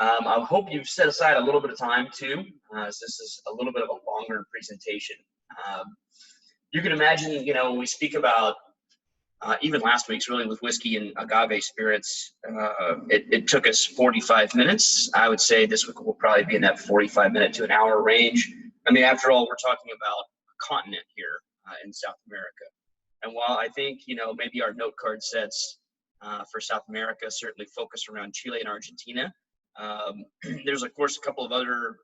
I hope you've set aside a little bit of time too, as this is a little bit of a longer presentation. You can imagine, when we speak about even last week's really with whiskey and agave spirits, it took us 45 minutes. I would say this week will probably be in that 45-minute to an hour range. I mean, after all, we're talking about a continent here in South America. And while I think, maybe our note card sets for South America certainly focus around Chile and Argentina, there's, of course, a couple of other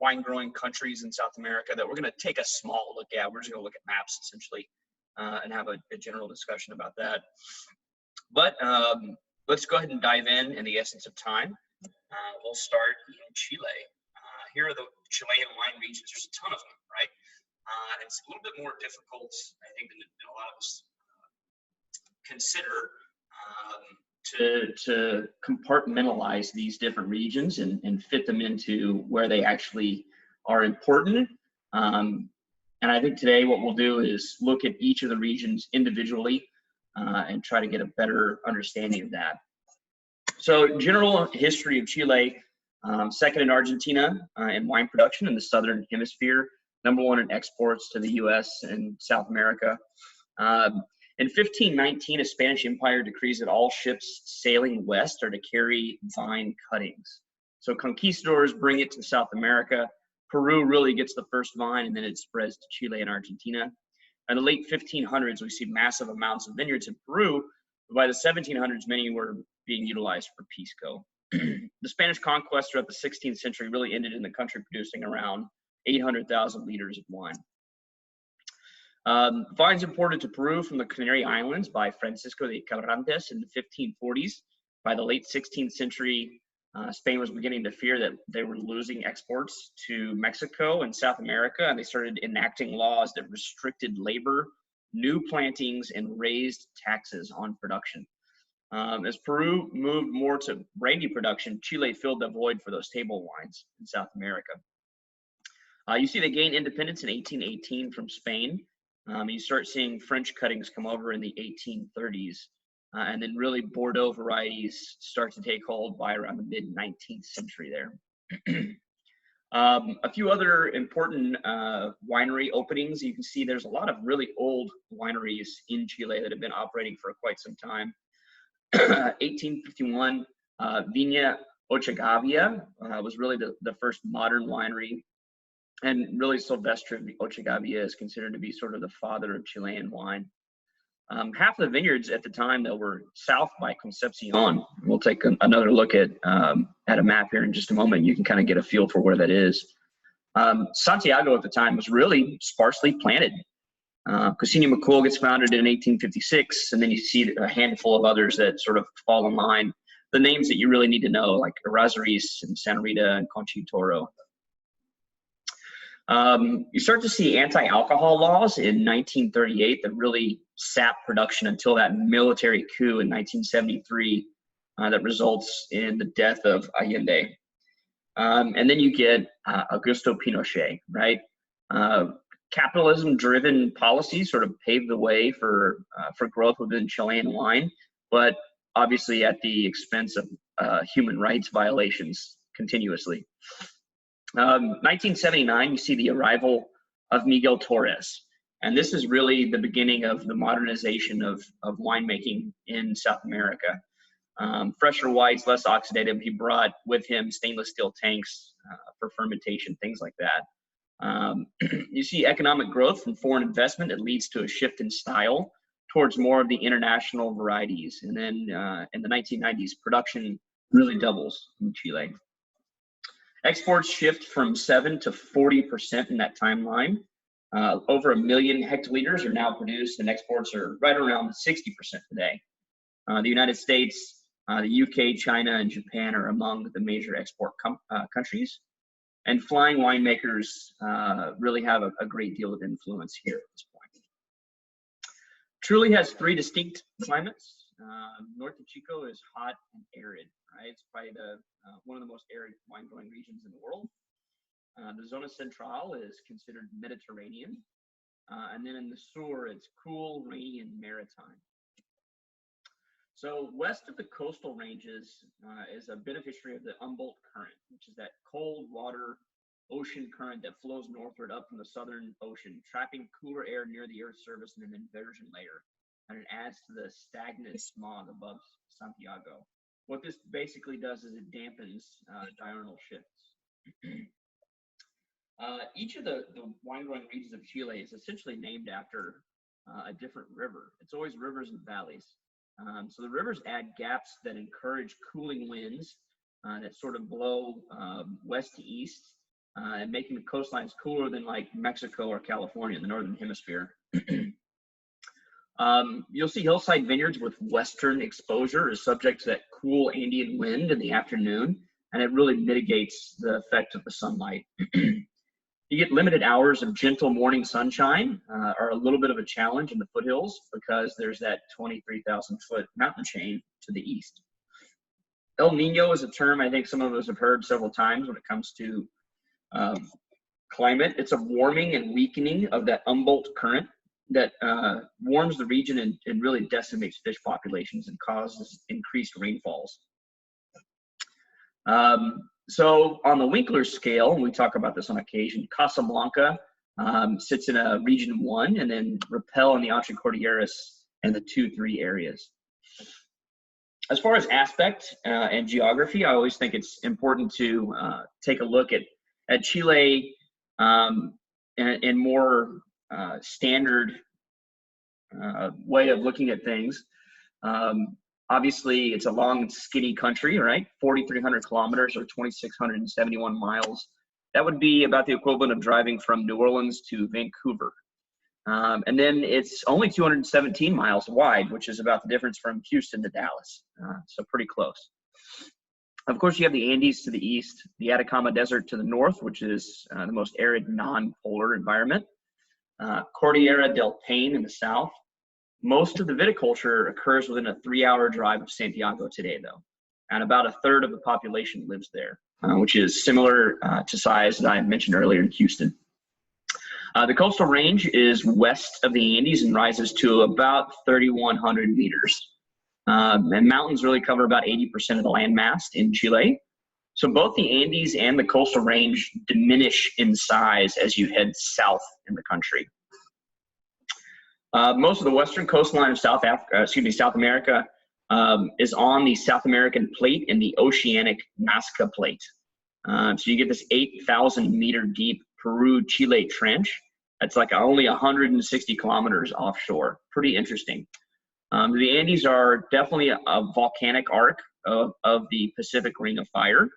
wine growing countries in South America that we're going to take a small look at. We're just going to look at maps essentially and have a general discussion about that. But let's go ahead and dive in the essence of time. We'll start in Chile. Here are the Chilean wine regions. There's a ton of them, right? It's a little bit more difficult, I think, than a lot of us consider to compartmentalize these different regions and fit them into where they actually are important. And I think today what we'll do is look at each of the regions individually and try to get a better understanding of that. So general history of Chile, second in Argentina in wine production in the Southern Hemisphere, #1 in exports to the US and South America. In 1519, a Spanish empire decrees that all ships sailing west are to carry vine cuttings. So conquistadors bring it to South America. Peru really gets the first vine, and then it spreads to Chile and Argentina. In the late 1500s, we see massive amounts of vineyards in Peru. But by the 1700s, many were being utilized for Pisco. The Spanish conquest throughout the 16th century really ended in the country producing around 800,000 liters of wine. Vines imported to Peru from the Canary Islands by Francisco de Cabrantes in the 1540s. By the late 16th century, Spain was beginning to fear that they were losing exports to Mexico and South America, and they started enacting laws that restricted labor, new plantings, and raised taxes on production. As Peru moved more to brandy production, Chile filled the void for those table wines in South America. You see they gained independence in 1818 from Spain. You start seeing French cuttings come over in the 1830s. And then really Bordeaux varieties start to take hold by around the mid-19th century there. A few other important winery openings. You can see there's a lot of really old wineries in Chile that have been operating for quite some time. 1851, Viña Ochagavia was really the first modern winery. And really Silvestre Ochagavia is considered to be sort of the father of Chilean wine. Half of the vineyards at the time that were south by Concepcion. We'll take another look at a map here in just a moment. You can kind of get a feel for where that is. Santiago at the time was really sparsely planted. Cousiño Macul gets founded in 1856, and then you see a handful of others that sort of fall in line. The names that you really need to know, like Errázuriz and Santa Rita and Conchitoro. You start to see anti-alcohol laws in 1938 that really sapped production until that military coup in 1973 that results in the death of Allende. And then you get Augusto Pinochet, right? Capitalism-driven policies sort of paved the way for growth within Chilean wine, but obviously at the expense of human rights violations continuously. 1979, you see the arrival of Miguel Torres. And this is really the beginning of the modernization of winemaking in South America. Fresher whites, less oxidative. He brought with him stainless steel tanks for fermentation, things like that. You see economic growth from foreign investment that leads to a shift in style towards more of the international varieties. And then in the 1990s, production really doubles in Chile. Exports shift from 7 to 40% in that timeline. Over 1 million hectoliters are now produced, and exports are right around 60% today. The United States, the UK, China, and Japan are among the major export countries. And flying winemakers really have a great deal of influence here at this point. Truly has 3 distinct climates. Norte Chico is hot and arid, right? It's probably one of the most arid wine growing regions in the world. The Zona Central is considered Mediterranean. And then in the Sur, it's cool, rainy, and maritime. So west of the coastal ranges is a bit of history of the Humboldt Current, which is that cold water ocean current that flows northward up from the Southern Ocean, trapping cooler air near the Earth's surface in an inversion layer, and it adds to the stagnant smog above Santiago. What this basically does is it dampens diurnal shifts. Each of the wine-growing regions of Chile is essentially named after a different river. It's always rivers and valleys. So the rivers add gaps that encourage cooling winds that sort of blow west to east, and making the coastlines cooler than like Mexico or California in the northern hemisphere. You'll see hillside vineyards with western exposure is subject to that cool Andean wind in the afternoon, and it really mitigates the effect of the sunlight. You get limited hours of gentle morning sunshine, are a little bit of a challenge in the foothills because there's that 23,000 foot mountain chain to the east. El Nino is a term I think some of us have heard several times when it comes to climate. It's a warming and weakening of that Humboldt Current that warms the region and really decimates fish populations and causes increased rainfalls. So on the Winkler scale, and we talk about this on occasion, Casablanca sits in a region 1, and then Rapel and the Aconcagua and the 2-3 areas. As far as aspect and geography, I always think it's important to take a look at Chile in more standard way of looking at things. Obviously, it's a long, skinny country, right? 4,300 kilometers or 2,671 miles. That would be about the equivalent of driving from New Orleans to Vancouver. And then it's only 217 miles wide, which is about the difference from Houston to Dallas. So pretty close. Of course, you have the Andes to the east, the Atacama Desert to the north, which is the most arid non-polar environment. Cordillera del Paine in the south. Most of the viticulture occurs within a 3-hour drive of Santiago today, though, and about a third of the population lives there, which is similar to size that I mentioned earlier in Houston. The coastal range is west of the Andes and rises to about 3,100 meters. And mountains really cover about 80% of the landmass in Chile. So both the Andes and the coastal range diminish in size as you head south in the country. Most of the western coastline of South America is on the South American plate and the oceanic Nazca plate. So you get this 8,000 meter deep Peru-Chile trench. That's like only 160 kilometers offshore. Pretty interesting. The Andes are definitely a volcanic arc of the Pacific Ring of Fire.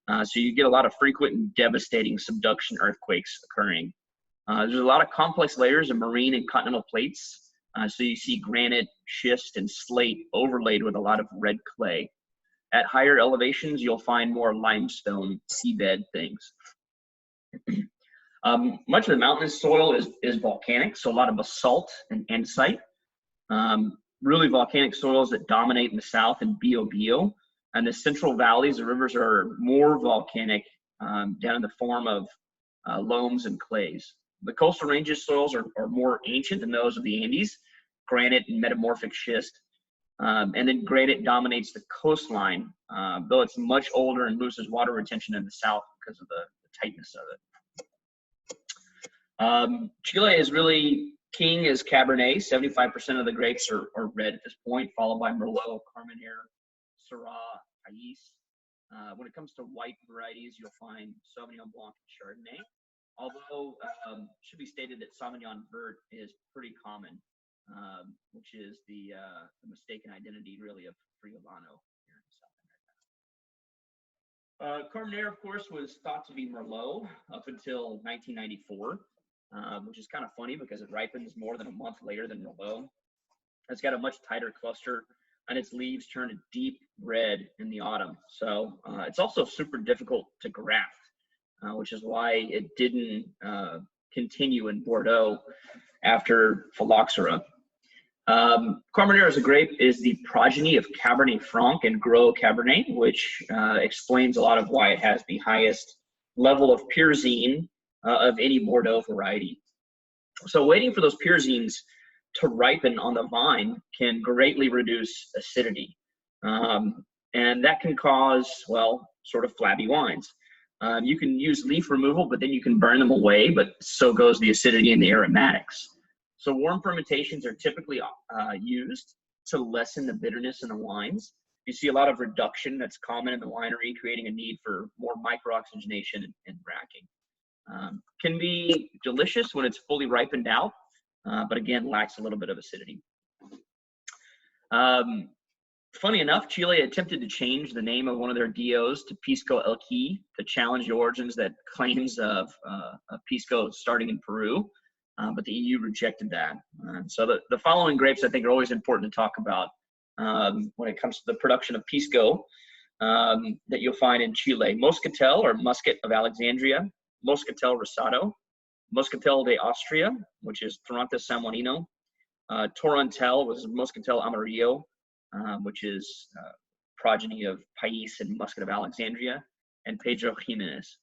So you get a lot of frequent and devastating subduction earthquakes occurring. There's a lot of complex layers of marine and continental plates. So you see granite, schist, and slate overlaid with a lot of red clay. At higher elevations, you'll find more limestone seabed things. Much of the mountainous soil is volcanic, so a lot of basalt and andesite. Really volcanic soils that dominate in the south and Bio. And the central valleys, the rivers are more volcanic down in the form of loams and clays. The coastal ranges soils are more ancient than those of the Andes, granite and metamorphic schist. And then granite dominates the coastline, though it's much older and loses water retention in the south because of the tightness of it. Chile is really king is Cabernet. 75% of the grapes are red at this point, followed by Merlot, Carmenere, Syrah, Cayce. When it comes to white varieties, you'll find Sauvignon Blanc and Chardonnay. Although it should be stated that Sauvignon Vert is pretty common, which is the mistaken identity really of Friulano here in South America. Carmenere, of course, was thought to be Merlot up until 1994, which is kind of funny because it ripens more than a month later than Merlot. It's got a much tighter cluster, and its leaves turn a deep red in the autumn. So it's also super difficult to graft. Which is why it didn't continue in Bordeaux after phylloxera. Carmenere as a grape is the progeny of Cabernet Franc and Gros Cabernet, which explains a lot of why it has the highest level of pyrazine of any Bordeaux variety. So waiting for those pyrazines to ripen on the vine can greatly reduce acidity. And that can cause, well, sort of flabby wines. You can use leaf removal, but then you can burn them away, but so goes the acidity and the aromatics. So warm fermentations are typically used to lessen the bitterness in the wines. You see a lot of reduction that's common in the winery, creating a need for more micro-oxygenation and bracking. Can be delicious when it's fully ripened out, but again, lacks a little bit of acidity. Funny enough, Chile attempted to change the name of one of their DOs to Pisco Elqui to challenge the origins that claims of Pisco starting in Peru, but the EU rejected that. So the following grapes I think are always important to talk about when it comes to the production of Pisco that you'll find in Chile. Moscatel, or Muscat of Alexandria, Moscatel Rosado, Moscatel de Austria, which is Torrontés San Juanino, Torrontel was Moscatel Amarillo, which is progeny of Pais and Muscat of Alexandria, and Pedro Jimenez.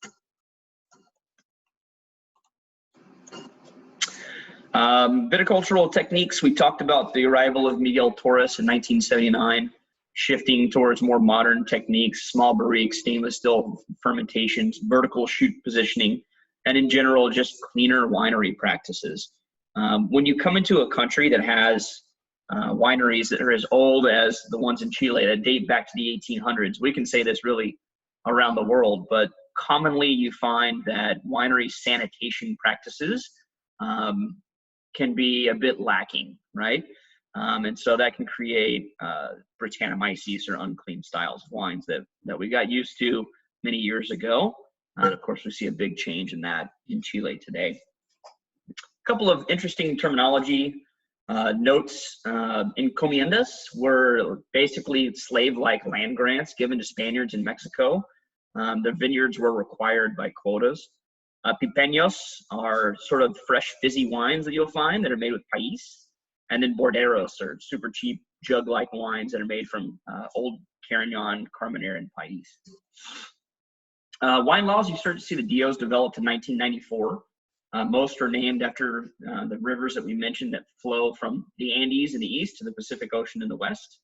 Viticultural techniques, we talked about the arrival of Miguel Torres in 1979, shifting towards more modern techniques, small barrique, stainless steel fermentations, vertical shoot positioning, and in general, just cleaner winery practices. When you come into a country that has wineries that are as old as the ones in Chile that date back to the 1800s, we can say this really around the world, but commonly you find that winery sanitation practices can be a bit lacking, right? And so that can create Brettanomyces or unclean styles of wines that we got used to many years ago. And of course, we see a big change in that in Chile today. A couple of interesting terminology notes. Encomiendas were basically slave-like land grants given to Spaniards in Mexico. The vineyards were required by quotas. Pipeños are sort of fresh, fizzy wines that you'll find that are made with Pais. And then Borderos are super cheap, jug-like wines that are made from old Carignan, Carmenere, and Pais. Wine laws, you start to see the DOs developed in 1994. Most are named after the rivers that we mentioned that flow from the Andes in the east to the Pacific Ocean in the west.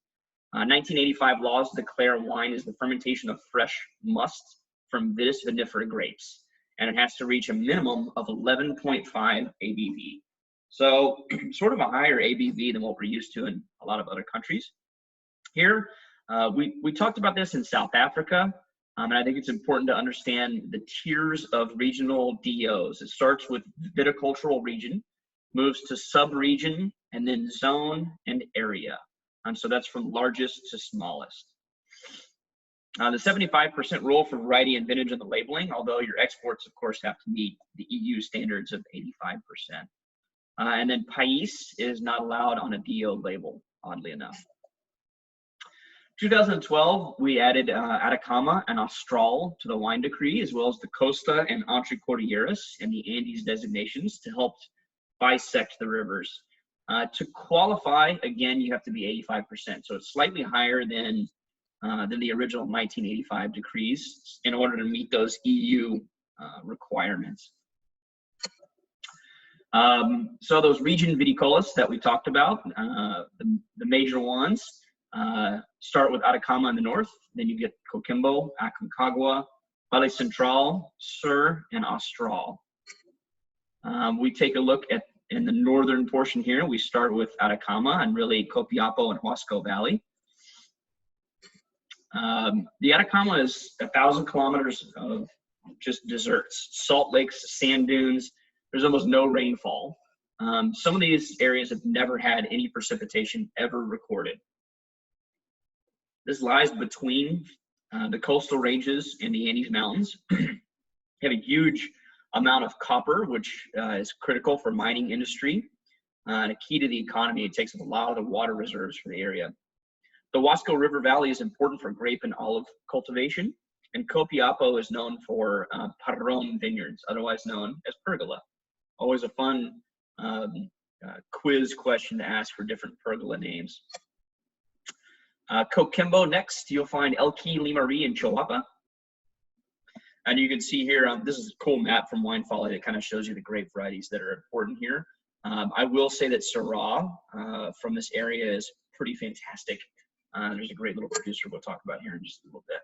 1985 laws declare wine as the fermentation of fresh must from Vitis vinifera grapes, and it has to reach a minimum of 11.5 ABV. So sort of a higher ABV than what we're used to in a lot of other countries. Here, we talked about this in South Africa, and I think it's important to understand the tiers of regional DOs. It starts with viticultural region, moves to sub-region, and then zone and area. So that's from largest to smallest. The 75% rule for variety and vintage on the labeling, although your exports, of course, have to meet the EU standards of 85%. And then Pais is not allowed on a DO label, oddly enough. 2012, we added Atacama and Austral to the wine decree, as well as the Costa and Entre Cordilleras and the Andes designations to help bisect the rivers. To qualify, again, you have to be 85%. So it's slightly higher than the original 1985 decrees in order to meet those EU requirements. So those region viticolas that we talked about, the major ones, start with Atacama in the north, then you get Coquimbo, Aconcagua, Valle Central, Sur, and Austral. We take a look at in the northern portion here. We start with Atacama and really Copiapo and Huasco Valley. The Atacama is 1,000 kilometers of just deserts, salt lakes, sand dunes. There's almost no rainfall. Some of these areas have never had any precipitation ever recorded. This lies between the coastal ranges and the Andes Mountains. You have a huge amount of copper, which is critical for mining industry and a key to the economy. It takes up a lot of the water reserves for the area. The Huasco River Valley is important for grape and olive cultivation, and Copiapo is known for Parron vineyards, otherwise known as pergola. Always a fun quiz question to ask for different pergola names. Coquimbo next, you'll find Elqui, Limarí, and Chihuahua. And you can see here, this is a cool map from Wine Folly that kind of shows you the grape varieties that are important here. I will say that Syrah from this area is pretty fantastic. There's a great little producer we'll talk about here in just a little bit.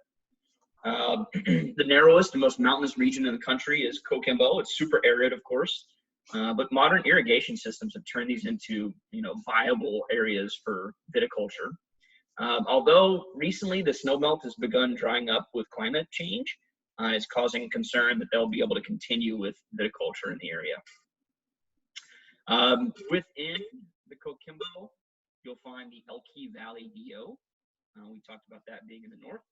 The narrowest and most mountainous region in the country is Coquimbo. It's super arid, of course, but modern irrigation systems have turned these into, viable areas for viticulture. Although recently the snowmelt has begun drying up with climate change, it's causing concern that they'll be able to continue with viticulture in the area. Within the Coquimbo, you'll find the Aconcagua Valley DO. We talked about that being in the north.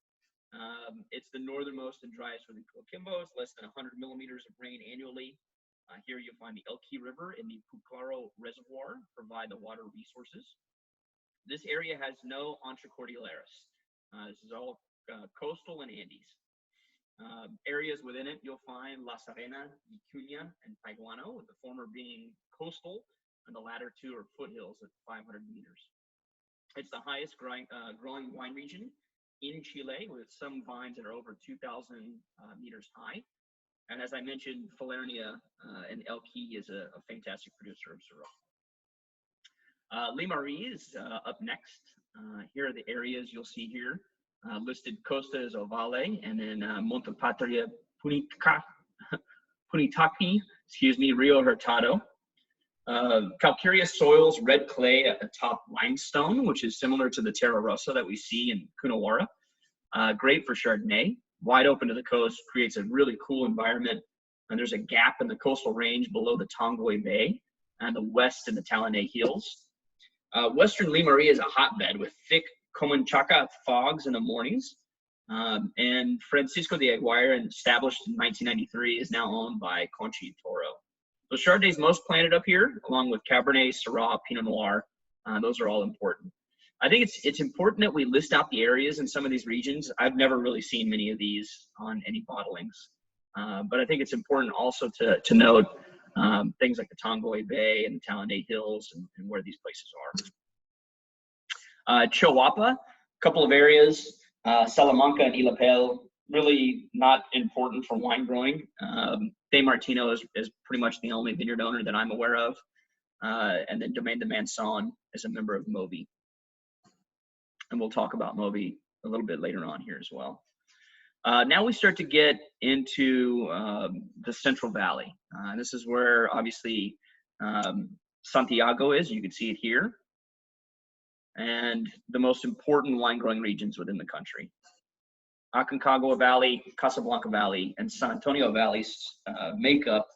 It's the northernmost and driest within Coquimbo. It's less than 100 millimeters of rain annually. Here you'll find the Elqui River and the Puclaro Reservoir provide the water resources. This area has no Antracordilleras. This is all coastal and Andes. Areas within it, you'll find La Serena, Vicuña, and Paiguano, with the former being coastal and the latter two are foothills at 500 meters. It's the highest growing wine region in Chile, with some vines that are over 2,000 meters high. And as I mentioned, Falernia and Elqui is a fantastic producer of Syrah. Limarí is up next. Here are the areas you'll see here. Listed Costa is Ovale, and then Montepatria Punitaqui, Rio Hurtado. Calcareous soils, red clay atop limestone, which is similar to the Terra Rossa that we see in Cunawara. Great for Chardonnay. Wide open to the coast, creates a really cool environment. And there's a gap in the coastal range below the Tongoy Bay and the west in the Talanay Hills. Western Limarí is a hotbed with thick Comanchaca fogs in the mornings. And Francisco de Aguirre, established in 1993, is now owned by Conchitoro. So Chardonnay is most planted up here, along with Cabernet, Syrah, Pinot Noir. Those are all important. I think it's important that we list out the areas in some of these regions. I've never really seen many of these on any bottlings. But I think it's important also to note things like the Tongoy Bay and the Talanay Hills and where these places are. Chihuahua, a couple of areas, Salamanca and Illapel, really not important for wine growing. De Martino is pretty much the only vineyard owner that I'm aware of. And then Domaine de Manson is a member of Moby. And we'll talk about Moby a little bit later on here as well. Now we start to get into the Central Valley. This is where obviously Santiago is. You can see it here. And the most important wine growing regions within the country. Aconcagua Valley, Casablanca Valley, and San Antonio Valleys make up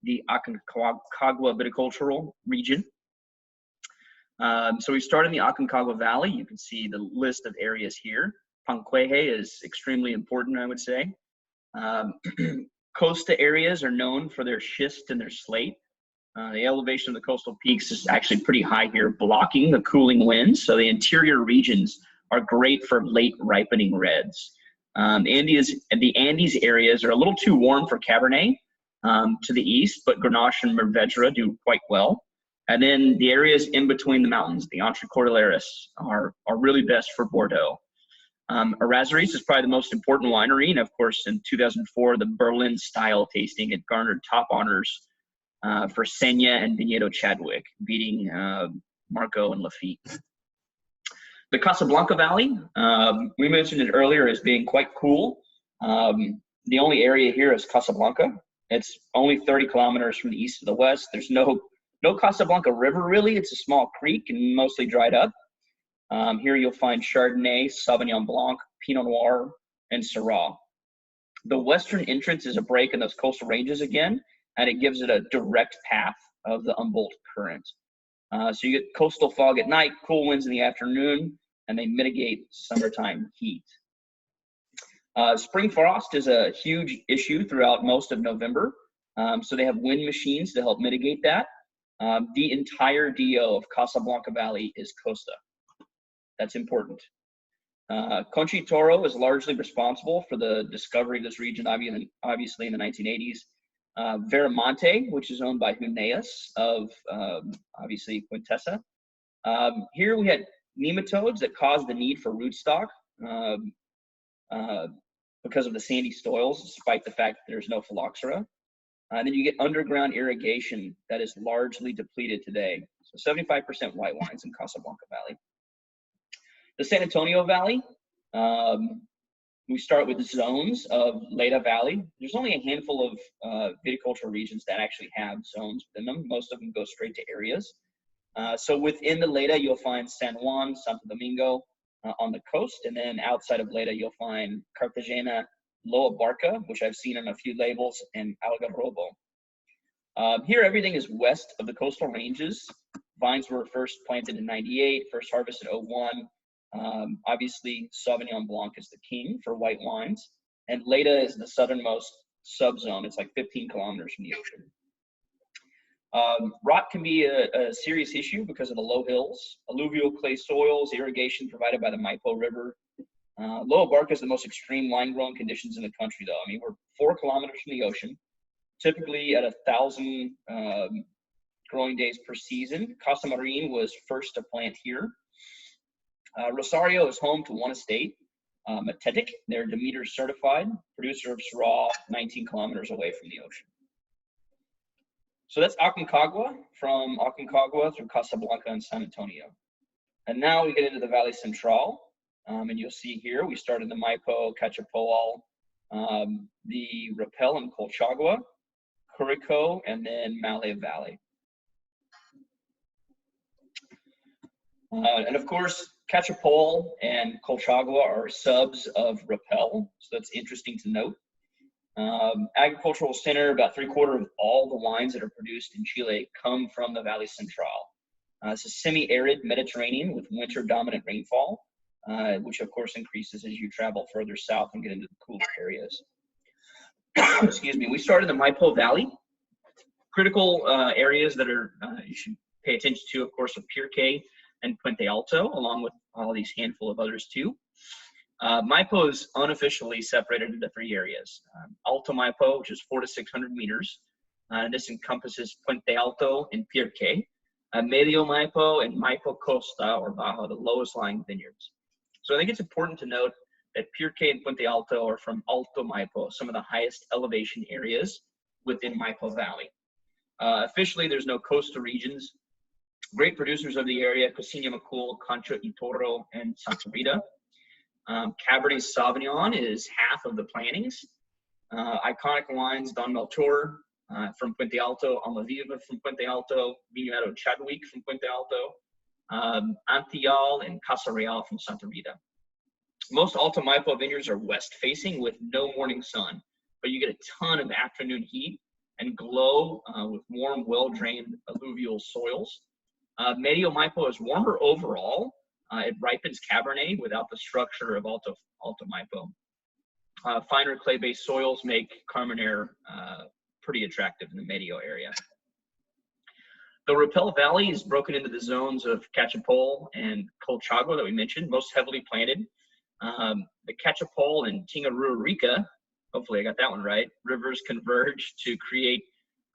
the Aconcagua viticultural region. So we start in the Aconcagua Valley. You can see the list of areas here. Panqueje is extremely important, I would say. Costa areas are known for their schist and their slate. The elevation of the coastal peaks is actually pretty high here, blocking the cooling winds. So the interior regions are great for late ripening reds. The Andes areas are a little too warm for Cabernet to the east, but Grenache and Mourvedre do quite well. And then the areas in between the mountains, the Antracordilleras, are really best for Bordeaux. Errázuriz is probably the most important winery, and of course in 2004 the Berlin style tasting, it garnered top honors for Senya and Viñedo Chadwick, beating Marco and Lafitte. The Casablanca Valley, we mentioned it earlier as being quite cool. The only area here is Casablanca. It's only 30 kilometers from the east to the west. There's no Casablanca River really. It's a small creek and mostly dried up. Here you'll find Chardonnay, Sauvignon Blanc, Pinot Noir, and Syrah. The western entrance is a break in those coastal ranges again, and it gives it a direct path of the Humboldt Current. So you get coastal fog at night, cool winds in the afternoon, and they mitigate summertime heat. Spring frost is a huge issue throughout most of November, so they have wind machines to help mitigate that. The entire DO of Casablanca Valley is Costa. That's important. Conchitoro is largely responsible for the discovery of this region, obviously in the 1980s. Veramonte, which is owned by Huneeus of obviously Quintessa. Here we had nematodes that caused the need for rootstock because of the sandy soils, despite the fact that there's no phylloxera. Then you get underground irrigation that is largely depleted today. So 75% white wines in Casablanca Valley. The San Antonio Valley, we start with zones of Leda Valley. There's only a handful of viticultural regions that actually have zones within them. Most of them go straight to areas. So within the Leda, you'll find San Juan, Santo Domingo on the coast, and then outside of Leda, you'll find Cartagena, Loa Barca, which I've seen on a few labels, and Algarrobo. Here, everything is west of the coastal ranges. Vines were first planted in '98, first harvested in '01. Obviously, Sauvignon Blanc is the king for white wines, and Leda is the southernmost subzone. It's like 15 kilometers from the ocean. Rot can be a serious issue because of the low hills, alluvial clay soils, irrigation provided by the Maipo River. Loa Barca is the most extreme wine growing conditions in the country, though. I mean, we're 4 kilometers from the ocean, typically at 1,000 growing days per season. Casa Marine was first to plant here. Rosario is home to one estate, Matetic. They're Demeter certified, producer of Syrah, 19 kilometers away from the ocean. So that's Aconcagua, from Aconcagua through Casablanca and San Antonio. And now we get into the Valley Central, and you'll see here, we start in the Maipo, Cachapoal, the Rapel and Colchagua, Curico, and then Maule Valley. And of course, Cachapoal and Colchagua are subs of Rapel, so that's interesting to note. Agricultural center, about 3/4 of all the wines that are produced in Chile come from the Valley Central. It's a semi-arid Mediterranean with winter-dominant rainfall, which of course increases as you travel further south and get into the cooler areas. Excuse me. We start in the Maipo Valley. Critical areas that are you should pay attention to, of course, are Pirque and Puente Alto, along with all these handful of others too. Maipo is unofficially separated into 3 areas. Alto Maipo, which is 400 to 600 meters. This encompasses Puente Alto and Pirque. Medio Maipo and Maipo Costa, or Baja, the lowest lying vineyards. So I think it's important to note that Pirque and Puente Alto are from Alto Maipo, some of the highest elevation areas within Maipo Valley. Officially, there's no coastal regions. Great producers of the area, Cocina Macul, Concha y Toro, and Santa Rita. Cabernet Sauvignon is half of the plantings. Iconic wines, Don Melchor from Puente Alto, Almaviva from Puente Alto, Viñedo Chadwick from Puente Alto, Antillal and Casa Real from Santa Rita. Most Alto Maipo vineyards are west-facing with no morning sun, but you get a ton of afternoon heat and glow with warm, well-drained alluvial soils. Medio Maipo is warmer overall. It ripens Cabernet without the structure of Alto Maipo. Finer clay-based soils make Carmenere pretty attractive in the Medio area. The Rapel Valley is broken into the zones of Cachapoal and Colchagua that we mentioned, most heavily planted. The Cachapoal and Tingarurarica, hopefully I got that one right, rivers converge to create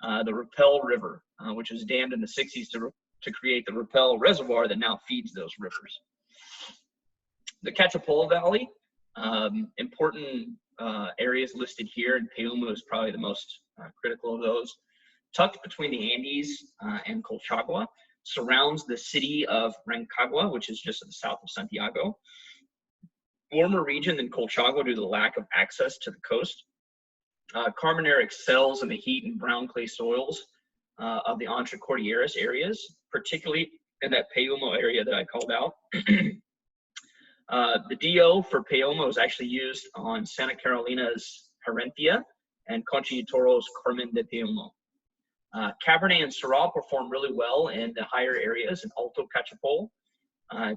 the Rapel River, which was dammed in the 60s to create the Rapel Reservoir that now feeds those rivers. The Cachapoal Valley, important areas listed here, and Peumo is probably the most critical of those. Tucked between the Andes and Colchagua, surrounds the city of Rancagua, which is just to the south of Santiago. Warmer region than Colchagua due to the lack of access to the coast. Carmenere excels in the heat and brown clay soils of the Entre Cordilleras areas, particularly in that Peumo area that I called out. The DO for Peumo is actually used on Santa Carolina's Herentia and Concha y Toro's Carmen de Peumo. Cabernet and Syrah perform really well in the higher areas in Alto Cachapoal.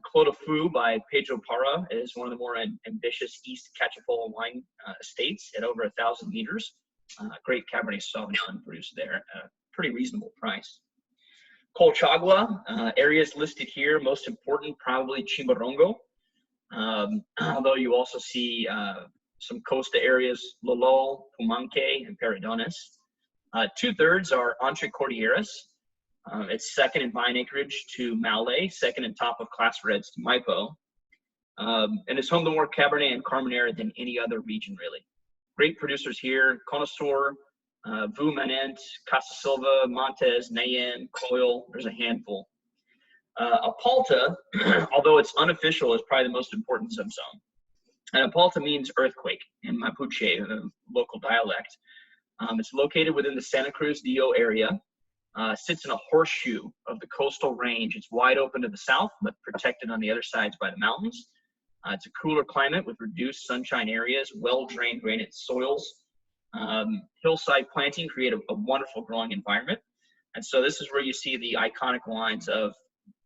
Clos de Fou by Pedro Parra is one of the more ambitious East Cachapoal wine estates at over 1,000 meters. Great Cabernet Sauvignon produced there at a pretty reasonable price. Colchagua, areas listed here, most important probably Chimbarongo, although you also see some costa areas, Lolol, Pumanque, and Peridones. 2/3 are Entre Cordilleras. It's second in vine acreage to Maule, second in top of class reds to Maipo. And it's home to more Cabernet and Carmenere than any other region, really. Great producers here, Connoisseur, Vumanent, Casa Silva, Montes, Nayen, Coyle, there's a handful. Apalta, although it's unofficial, is probably the most important subzone. And Apalta means earthquake in Mapuche, the local dialect. It's located within the Santa Cruz DO area, sits in a horseshoe of the coastal range. It's wide open to the south, but protected on the other sides by the mountains. It's a cooler climate with reduced sunshine areas, well-drained granite soils. Hillside planting create a wonderful growing environment. And so this is where you see the iconic lines of,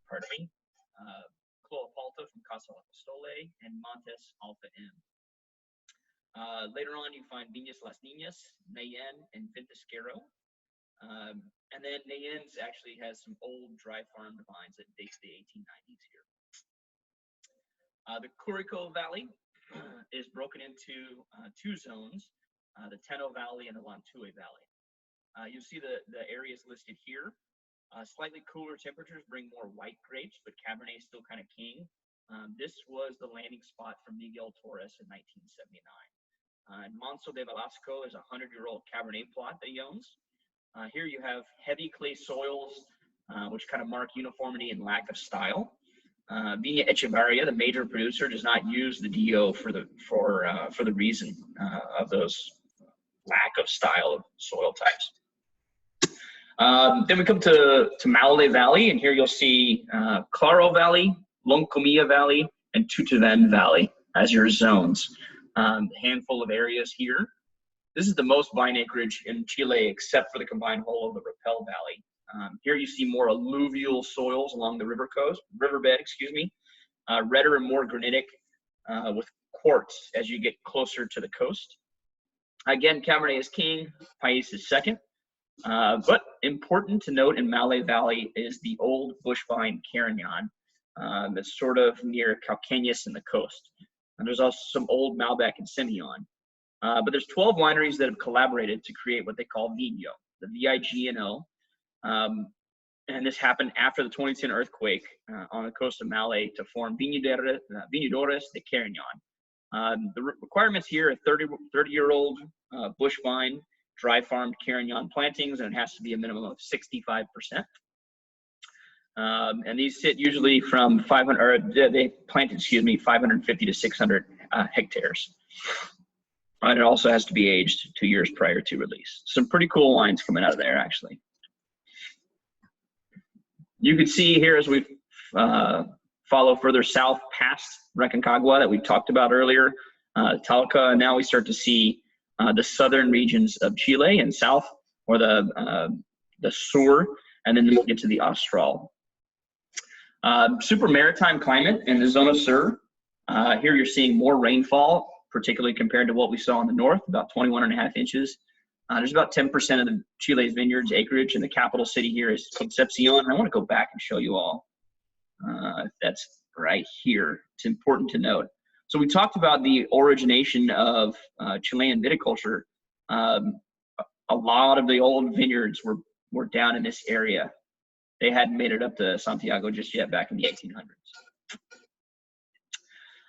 pardon me, Cloapalta from Casa Apostole and Montes Alta M. Later on, you find Viñas Las Niñas, Nayen, and Vintisquero. And then Nayen's actually has some old dry farmed vines that date to the 1890s here. The Curico Valley is broken into two zones, the Teno Valley and the Lantue Valley. You'll see the areas listed here. Slightly cooler temperatures bring more white grapes, but Cabernet is still kind of king. This was the landing spot for Miguel Torres in 1979. And Manso de Velasco is a 100-year-old Cabernet plot that he owns. Here you have heavy clay soils, which kind of mark uniformity and lack of style. Viña Echevarria, the major producer, does not use the DO for the reason of those lack of style of soil types. Then we come to Maule Valley, and here you'll see Claro Valley, Loncomilla Valley, and Tutuven Valley as your zones. A handful of areas here. This is the most vine acreage in Chile, except for the combined whole of the Rapel Valley. Here you see more alluvial soils along the riverbed, redder and more granitic with quartz as you get closer to the coast. Again, Cabernet is king, Pais is second. But important to note in Maule Valley is the old bush vine Carignan. That's sort of near Cauquenes in the coast. And there's also some old Malbec and Semillon. But there's 12 wineries that have collaborated to create what they call Vigno, the V-I-G-N-O. And this happened after the 2010 earthquake on the coast of Maule to form Viñadores de Carignan. The requirements here are 30-year-old bush vine, dry farmed Carignan plantings, and it has to be a minimum of 65%. And these sit usually from 550 to 600 hectares. And it also has to be aged 2 years prior to release. Some pretty cool wines coming out of there, actually. You can see here as we follow further south past Aconcagua that we talked about earlier, Talca, now we start to see the southern regions of Chile and south, or the Sur, and then we'll get to the Austral. Super maritime climate in the Zona Sur. Here you're seeing more rainfall, particularly compared to what we saw in the north, about 21.5 inches. There's about 10% of the Chile's vineyards acreage, and the capital city here is Concepcion. I want to go back and show you all. That's right here. It's important to note. So we talked about the origination of Chilean viticulture. A lot of the old vineyards were down in this area. They hadn't made it up to Santiago just yet back in the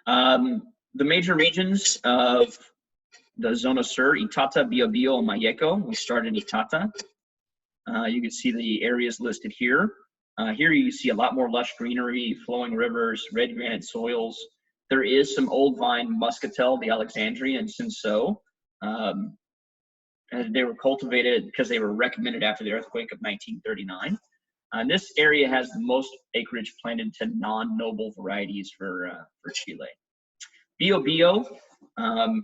1800s. The major regions of the Zona Sur, Itata, Biobío, and Malleco. We start in Itata. You can see the areas listed here. Here you see a lot more lush greenery, flowing rivers, red granite soils. There is some old vine muscatel, the Alexandria and Cinsault. And they were cultivated because they were recommended after the earthquake of 1939. This area has the most acreage planted to non-noble varieties for Chile. Biobío,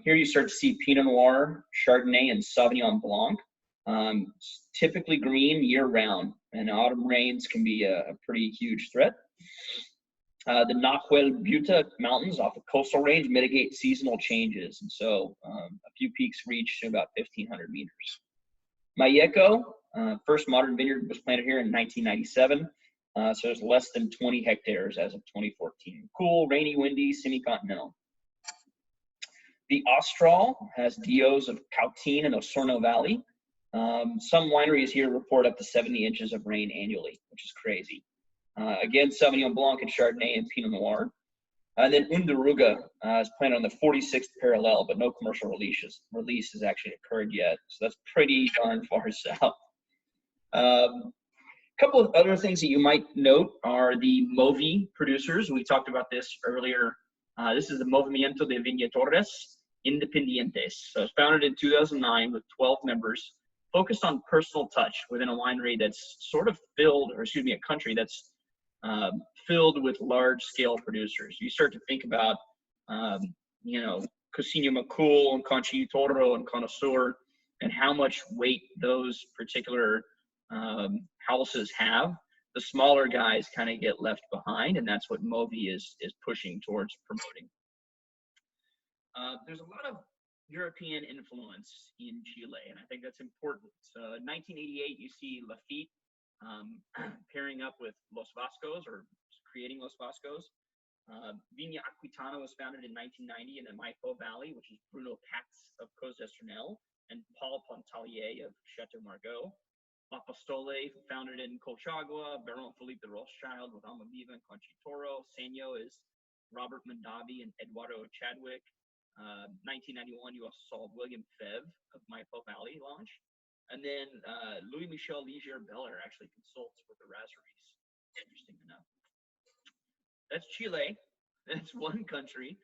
here you start to see Pinot Noir, Chardonnay, and Sauvignon Blanc. Typically green year-round, and autumn rains can be a pretty huge threat. The Nahuel Buta Mountains off the coastal range mitigate seasonal changes, and so a few peaks reach to about 1,500 meters. Malleco, first modern vineyard was planted here in 1997, so there's less than 20 hectares as of 2014. Cool, rainy, windy, semi-continental. The Austral has DOs of Cautín and Osorno Valley. Some wineries here report up to 70 inches of rain annually, which is crazy. Again, Sauvignon Blanc and Chardonnay and Pinot Noir. And then Undaruga is planted on the 46th parallel, but no commercial release has actually occurred yet. So that's pretty darn far south. A couple of other things that you might note are the Movi producers. We talked about this earlier. This is the Movimiento de Viñadores Independientes. So it's founded in 2009 with 12 members, focused on personal touch within a winery that's sort of filled, or excuse me, a country that's filled with large-scale producers. You start to think about, you know, Cocina Macul and Conchi Toro and Connoisseur, and how much weight those particular houses have. The smaller guys kind of get left behind, and that's what Movi is pushing towards promoting. There's a lot of European influence in Chile, and I think that's important. So in 1988, you see Lafite pairing up with Los Vascos, or creating Los Vascos. Viña Aquitano was founded in 1990 in the Maipo Valley, which is Bruno Pax of Cos d'Estrenel and Paul Pontalier of Chateau Margaux. Apostole, founded in Colchagua, Baron Philippe de Rothschild with Almaviva and Conchitoro. Senyo is Robert Mondavi and Eduardo Chadwick. 1991, you also saw William Fev of Maipo Valley launch. And then Louis-Michel Ligier-Beller actually consults with the Razeries. Interesting enough. That's Chile. That's one country.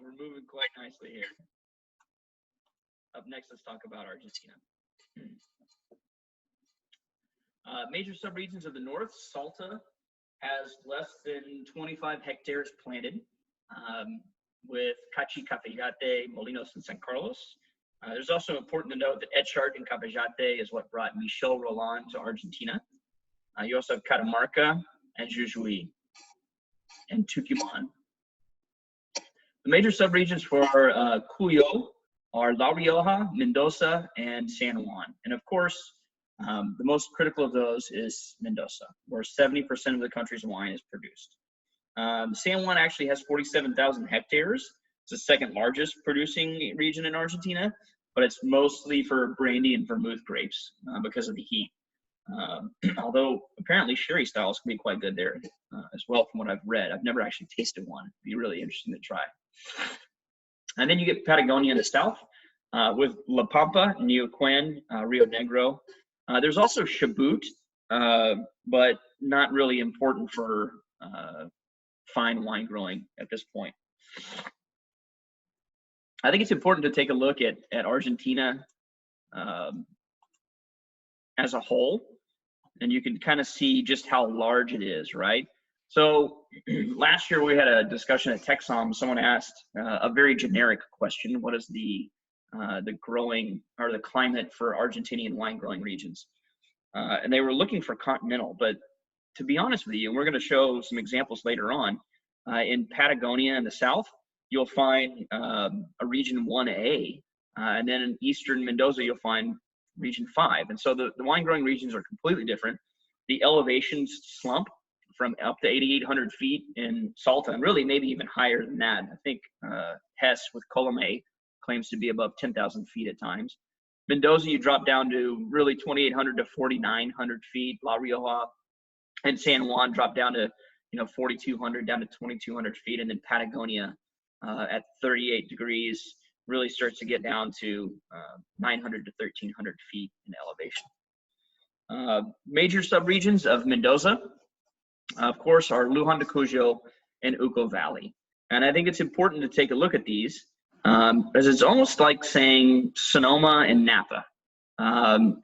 We're moving quite nicely here. Up next, let's talk about Argentina. Major subregions of the north, Salta has less than 25 hectares planted, with Cachi, Cafayate, Molinos, and San Carlos. There's also important to note that Etchart and Cafayate is what brought Michel Roland to Argentina. You also have Catamarca and Jujuy and Tucumán. The major subregions for Cuyo are La Rioja, Mendoza, and San Juan. And of course, the most critical of those is Mendoza, where 70% of the country's wine is produced. San Juan actually has 47,000 hectares. It's the second largest producing region in Argentina, but it's mostly for brandy and vermouth grapes because of the heat. Although apparently sherry styles can be quite good there as well, from what I've read. I've never actually tasted one. It'd be really interesting to try. And then you get Patagonia in the south with La Pampa, Neuquén, Rio Negro. There's also Chubut, but not really important for fine wine growing at this point. I think it's important to take a look at Argentina as a whole, and you can kind of see just how large it is, right? So last year we had a discussion at TechSom. Someone asked a very generic question: what is the growing or the climate for Argentinian wine growing regions? And they were looking for continental, but to be honest with you, and we're going to show some examples later on, in Patagonia in the south, you'll find a region 1A, and then in eastern Mendoza, you'll find region 5. And so the wine growing regions are completely different. The elevations slump from up to 8,800 feet in Salta, and really maybe even higher than that. I think Hess with Colomé claims to be above 10,000 feet at times. Mendoza, you drop down to really 2,800 to 4,900 feet. La Rioja and San Juan drop down to 4,200 down to 2,200 feet, and then Patagonia at 38 degrees really starts to get down to 900 to 1,300 feet in elevation. Major subregions of Mendoza, of course, are Luján de Cuyo and Uco Valley, and I think it's important to take a look at these. As it's almost like saying Sonoma and Napa.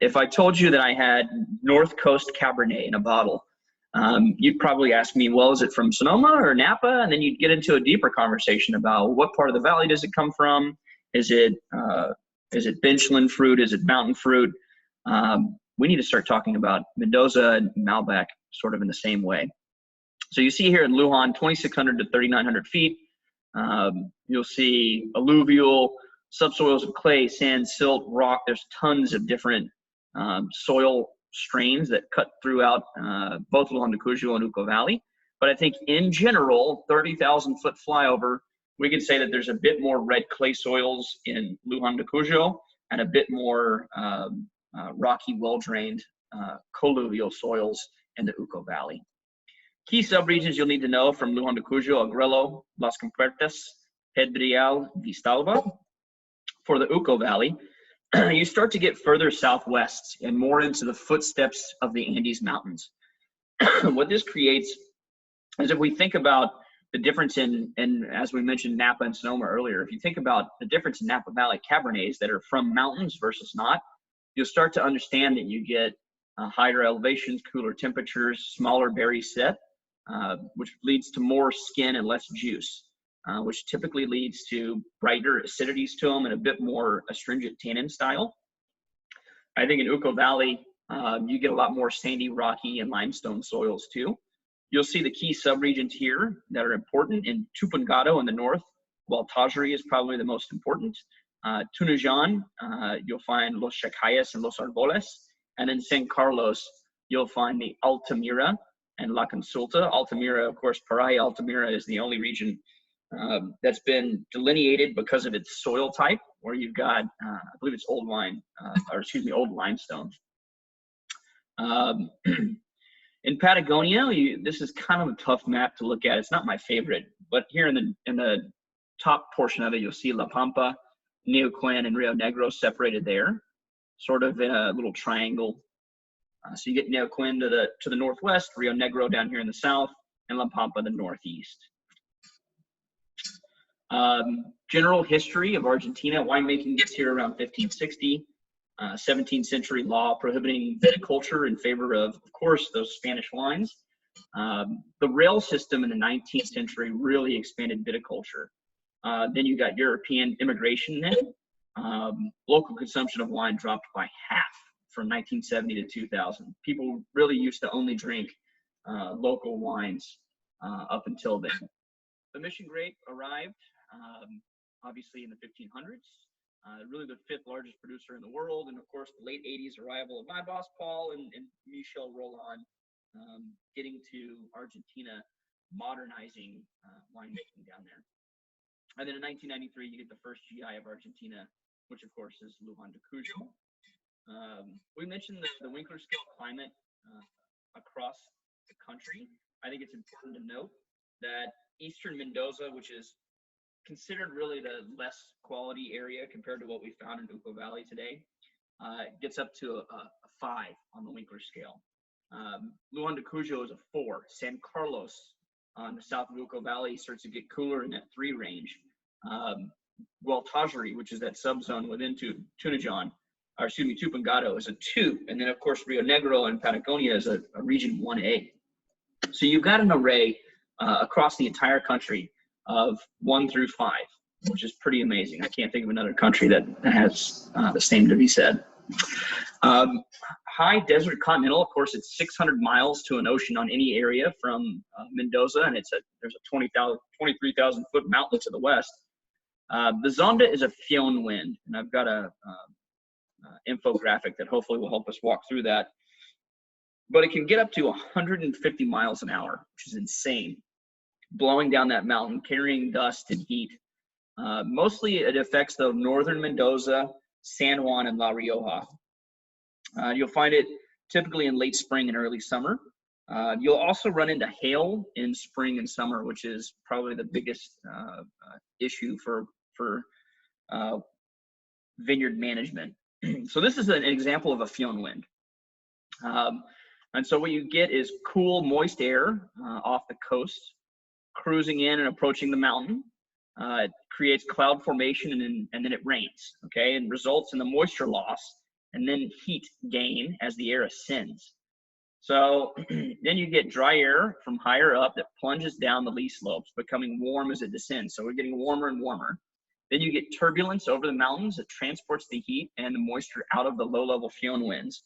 If I told you that I had North Coast Cabernet in a bottle, you'd probably ask me, well, is it from Sonoma or Napa? And then you'd get into a deeper conversation about what part of the valley does it come from? Is it benchland fruit? Is it mountain fruit? We need to start talking about Mendoza and Malbec sort of in the same way. So you see here in Luján, 2,600 to 3,900 feet. You'll see alluvial, subsoils of clay, sand, silt, rock. There's tons of different soil strains that cut throughout both Luján de Cuyo and Uco Valley. But I think in general, 30,000 foot flyover, we can say that there's a bit more red clay soils in Luján de Cuyo and a bit more rocky, well-drained colluvial soils in the Uco Valley. Key subregions you'll need to know from Lujan de Cuyo, Agrelo, Las Compuertas, Pedregal, Vistalba. For the Uco Valley, you start to get further southwest and more into the footsteps of the Andes Mountains. What this creates is, if we think about the difference in, as we mentioned, Napa and Sonoma earlier, if you think about the difference in Napa Valley Cabernets that are from mountains versus not, you'll start to understand that you get higher elevations, cooler temperatures, smaller berry set, which leads to more skin and less juice, which typically leads to brighter acidities to them and a bit more astringent tannin style. I think in Uco Valley, you get a lot more sandy, rocky, and limestone soils too. You'll see the key subregions here that are important. In Tupungato in the north, Gualtajari is probably the most important. Tunujan, you'll find Los Chacayas and Los Arboles. And in San Carlos, you'll find the Altamira and La Consulta. Altamira, of course, Paraje Altamira is the only region that's been delineated because of its soil type, where you've got, I believe it's old limestone. In Patagonia, this is kind of a tough map to look at. It's not my favorite, but here in the top portion of it, you'll see La Pampa, Neuquén, and Rio Negro separated there, sort of in a little triangle. So you get Neuquén to the northwest, Rio Negro down here in the south, and La Pampa in the northeast. General history of Argentina. Winemaking gets here around 1560. 17th century law prohibiting viticulture in favor of course, those Spanish wines. The rail system in the 19th century really expanded viticulture. Then you got European immigration in. Local consumption of wine dropped by half from 1970 to 2000. People really used to only drink local wines up until then. The mission grape arrived obviously in the 1500s. Really the 5th largest producer in the world, and of course the late 80s arrival of my boss Paul and Michel Roland getting to Argentina, modernizing winemaking down there. And then in 1993 you get the first GI of Argentina, which of course is Lujan de Cuyo. We mentioned the Winkler scale climate across the country. I think it's important to note that eastern Mendoza, which is considered really the less quality area compared to what we found in Uco Valley today, gets up to a 5 on the Winkler scale. Lujan de Cuyo is a 4. San Carlos on the south of Uco Valley starts to get cooler in that 3 range. Gualtajari, which is that subzone within Tupungato, is a 2. And then of course Rio Negro and Patagonia is a region 1A. So you've got an array across the entire country of 1 through 5, which is pretty amazing. I can't think of another country that has the same to be said. High desert continental, of course, it's 600 miles to an ocean on any area from Mendoza, and there's a 23,000 foot mountain to the west. The Zonda is a Fionn wind, and I've got a infographic that hopefully will help us walk through that. But it can get up to 150 miles an hour, which is insane, blowing down that mountain, carrying dust and heat. Mostly it affects the northern Mendoza, San Juan, and La Rioja. You'll find it typically in late spring and early summer. You'll also run into hail in spring and summer, which is probably the biggest issue for vineyard management. So this is an example of a Fionn wind. And so what you get is cool, moist air off the coast, cruising in and approaching the mountain. It creates cloud formation and then it rains, okay, and results in the moisture loss and then heat gain as the air ascends. So then you get dry air from higher up that plunges down the lee slopes, becoming warm as it descends. So we're getting warmer and warmer. Then you get turbulence over the mountains that transports the heat and the moisture out of the low-level Fionn winds.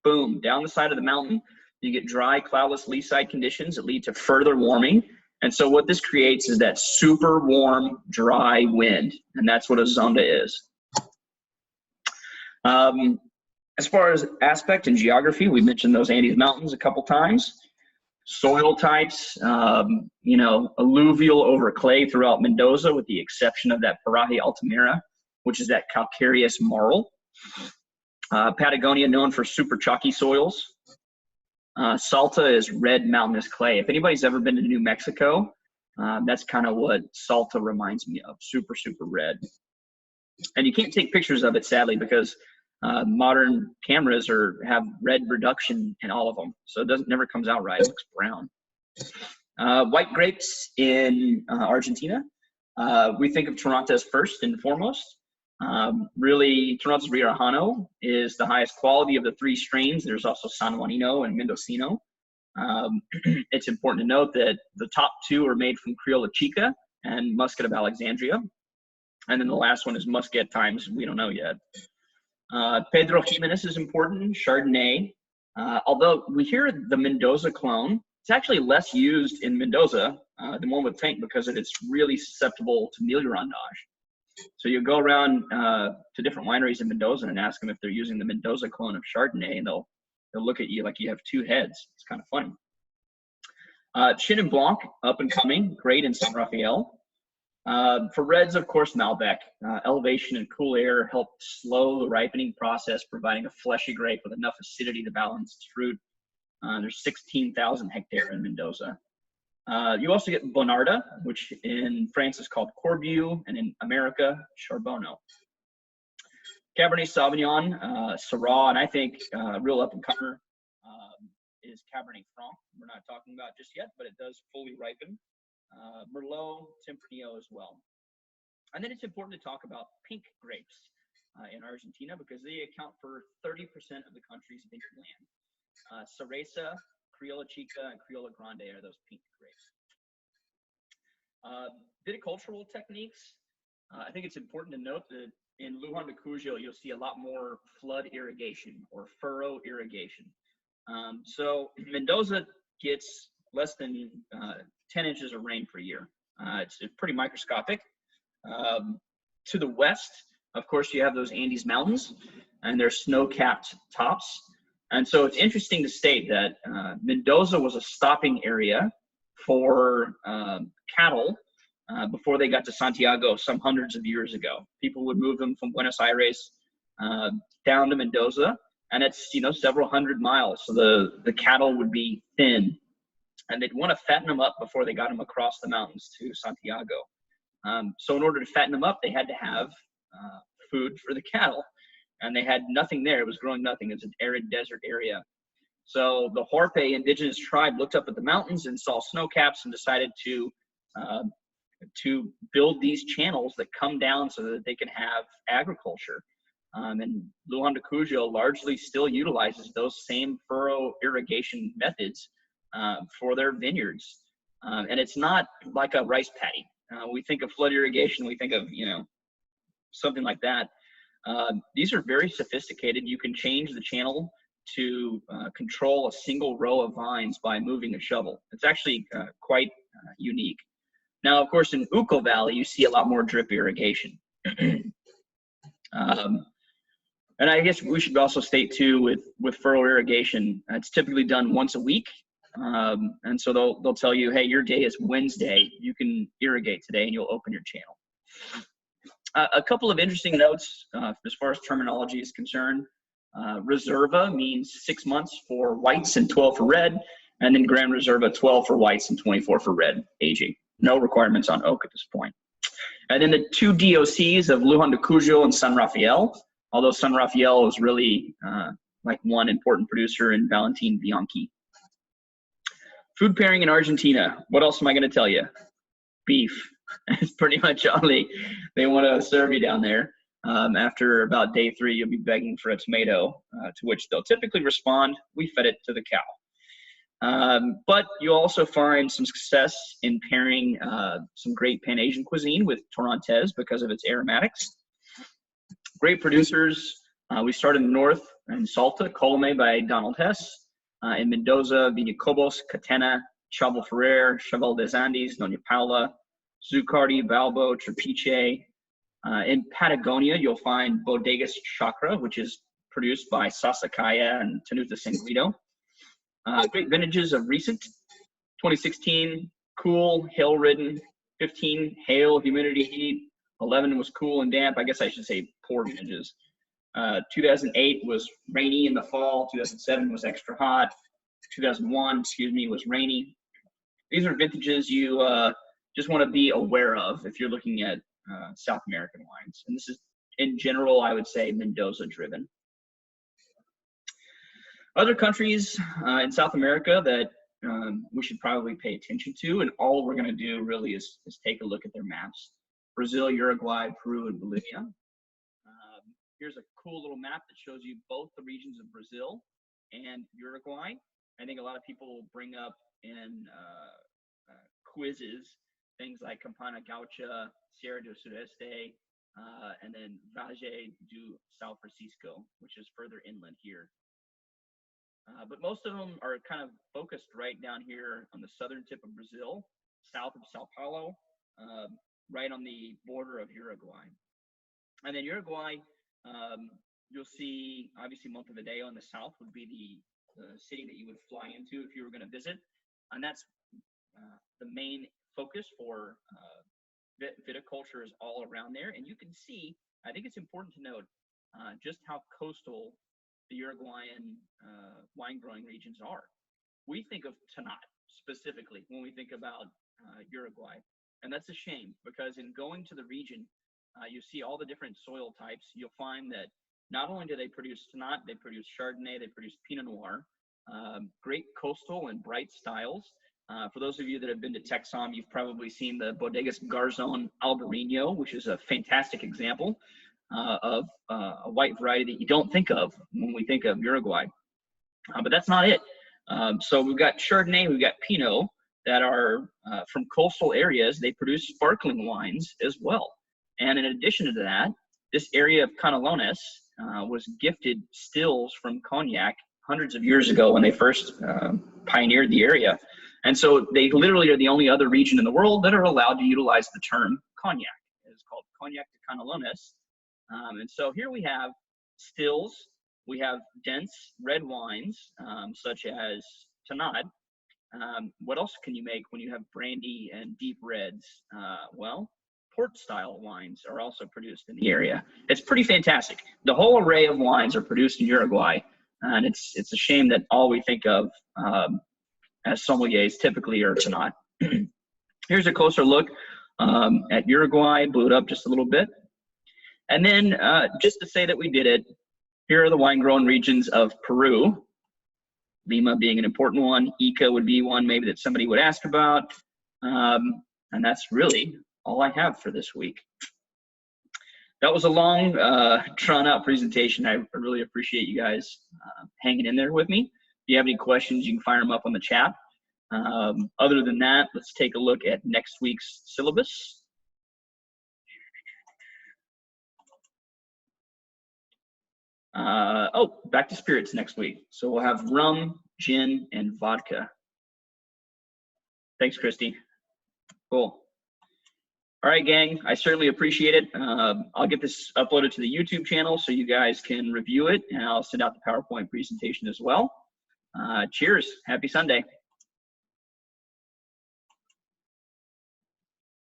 Boom, down the side of the mountain, you get dry, cloudless lee side conditions that lead to further warming. And so what this creates is that super warm, dry wind, and that's what a zonda is. As far as aspect and geography, we mentioned those Andes Mountains a couple times. Soil types, you know, alluvial over clay throughout Mendoza, with the exception of that Paraje Altamira, which is that calcareous marl. Patagonia known for super chalky soils. Salta is red mountainous clay. If anybody's ever been to New Mexico, that's kind of what Salta reminds me of, super, super red. And you can't take pictures of it, sadly, because modern cameras have red reduction in all of them. So it never comes out right, it looks brown. White grapes in Argentina. We think of Torrontés first and foremost. Really, Torrontés Riojano is the highest quality of the 3 strains. There's also San Juanino and Mendocino. It's important to note that the top 2 are made from Criolla Chica and Muscat of Alexandria. And then the last one is Muscat times we don't know yet. Pedro Jimenez is important, Chardonnay. Although we hear the Mendoza clone, it's actually less used in Mendoza than one would think because it's really susceptible to mealy rondage. So you go around to different wineries in Mendoza and ask them if they're using the Mendoza clone of Chardonnay, and they'll look at you like you have 2 heads. It's kind of funny. Chenin Blanc, up and coming, great in San Rafael. For reds, of course, Malbec. Elevation and cool air help slow the ripening process, providing a fleshy grape with enough acidity to balance its fruit. There's 16,000 hectares in Mendoza. You also get Bonarda, which in France is called Corbeau, and in America, Charbonneau. Cabernet Sauvignon, Syrah, and I think real up-and-comer is Cabernet Franc. We're not talking about just yet, but it does fully ripen. Merlot, Tempranillo as well. And then it's important to talk about pink grapes in Argentina because they account for 30% of the country's vineyard land. Cereza, Criolla Chica, and Criolla Grande are those pink grapes. Viticultural techniques. I think it's important to note that in Luján de Cuyo, you'll see a lot more flood irrigation or furrow irrigation. So Mendoza gets less than 10 inches of rain per year. It's pretty microscopic. To the west, of course, you have those Andes Mountains and their snow-capped tops. And so it's interesting to state that Mendoza was a stopping area for cattle before they got to Santiago some hundreds of years ago. People would move them from Buenos Aires down to Mendoza, and it's several hundred miles. So the cattle would be thin, and they'd want to fatten them up before they got them across the mountains to Santiago. So in order to fatten them up, they had to have food for the cattle, and they had nothing there. It was growing nothing. It's an arid desert area. So the Huarpe indigenous tribe looked up at the mountains and saw snow caps and decided to build these channels that come down so that they can have agriculture. And Luján de Cuyo largely still utilizes those same furrow irrigation methods for their vineyards. And it's not like a rice paddy. We think of flood irrigation, we think of, something like that. These are very sophisticated. You can change the channel to control a single row of vines by moving a shovel. It's actually quite unique. Now, of course, in Uco Valley, you see a lot more drip irrigation. And I guess we should also state too, with furrow irrigation, it's typically done once a week. And so they'll tell you, hey, your day is Wednesday. You can irrigate today and you'll open your channel. A couple of interesting notes as far as terminology is concerned. Reserva means 6 months for whites and 12 for red. And then Gran Reserva, 12 for whites and 24 for red aging. No requirements on oak at this point. And then the 2 DOCs of Luján de Cuyo and San Rafael, although San Rafael is really like one important producer in Valentin Bianchi. Food pairing in Argentina. What else am I going to tell you? Beef. It's pretty much all they want to serve you down there. After about day 3, you'll be begging for a tomato, to which they'll typically respond, we fed it to the cow. But you'll also find some success in pairing some great Pan-Asian cuisine with Torrontés because of its aromatics. Great producers. We start in the north in Salta, Colome by Donald Hess. In Mendoza, Viñacobos, Catena, Chavo Ferrer, Chaval des Andes, Doña Paula, Zucardi, Balbo, Trapiche. In Patagonia, you'll find Bodegas Chacra, which is produced by Sasakaya and Tenuta Sangrito. Great vintages of recent, 2016, cool, hail-ridden, 15, hail, humidity, heat, 11 was cool and damp. I guess I should say poor vintages. 2008 was rainy in the fall, 2007 was extra hot, 2001, excuse me, was rainy. These are vintages you just want to be aware of if you're looking at South American wines. And this is, in general, I would say Mendoza driven. Other countries in South America that we should probably pay attention to, and all we're going to do really is take a look at their maps. Brazil, Uruguay, Peru, and Bolivia. Here's a cool little map that shows you both the regions of Brazil and Uruguay. I think a lot of people bring up in quizzes things like Campana Gaucha, Sierra do Sudeste, and then Valle do São Francisco, which is further inland here. But most of them are kind of focused right down here on the southern tip of Brazil, south of Sao Paulo, right on the border of Uruguay. And then Uruguay, you'll see obviously Montevideo in the south would be the city that you would fly into if you were going to visit. And that's the main focus for viticulture is all around there. And you can see, I think it's important to note just how coastal the Uruguayan wine growing regions are. We think of Tannat specifically when we think about Uruguay. And that's a shame, because in going to the region, you see all the different soil types. You'll find that not only do they produce Tannat, they produce Chardonnay, they produce Pinot Noir, great coastal and bright styles. For those of you that have been to Texom, you've probably seen the Bodegas Garzón Albarino, which is a fantastic example of a white variety that you don't think of when we think of Uruguay. But that's not it. So we've got Chardonnay, we've got Pinot that are from coastal areas. They produce sparkling wines as well. And in addition to that, this area of Canelones was gifted stills from cognac hundreds of years ago when they first pioneered the area. And so they literally are the only other region in the world that are allowed to utilize the term cognac. It's called Cognac de Canelones. And so here we have stills, we have dense red wines, such as Tannat. What else can you make when you have brandy and deep reds? Well, port-style wines are also produced in the area. It's pretty fantastic. The whole array of wines are produced in Uruguay, and it's a shame that all we think of as sommeliers typically are Tannat. Here's a closer look at Uruguay. Blew it up just a little bit. And then just to say that we did it, here are the wine-grown regions of Peru, Lima being an important one. Ica would be one maybe that somebody would ask about. And that's really all I have for this week. That was a long, drawn-out presentation. I really appreciate you guys hanging in there with me. If you have any questions, you can fire them up on the chat. Other than that, let's take a look at next week's syllabus. Oh, back to spirits next week. So we'll have rum, gin, and vodka. Thanks, Christy. Cool. All right, gang, I certainly appreciate it. I'll get this uploaded to the YouTube channel so you guys can review it, and I'll send out the PowerPoint presentation as well. Cheers. Happy Sunday.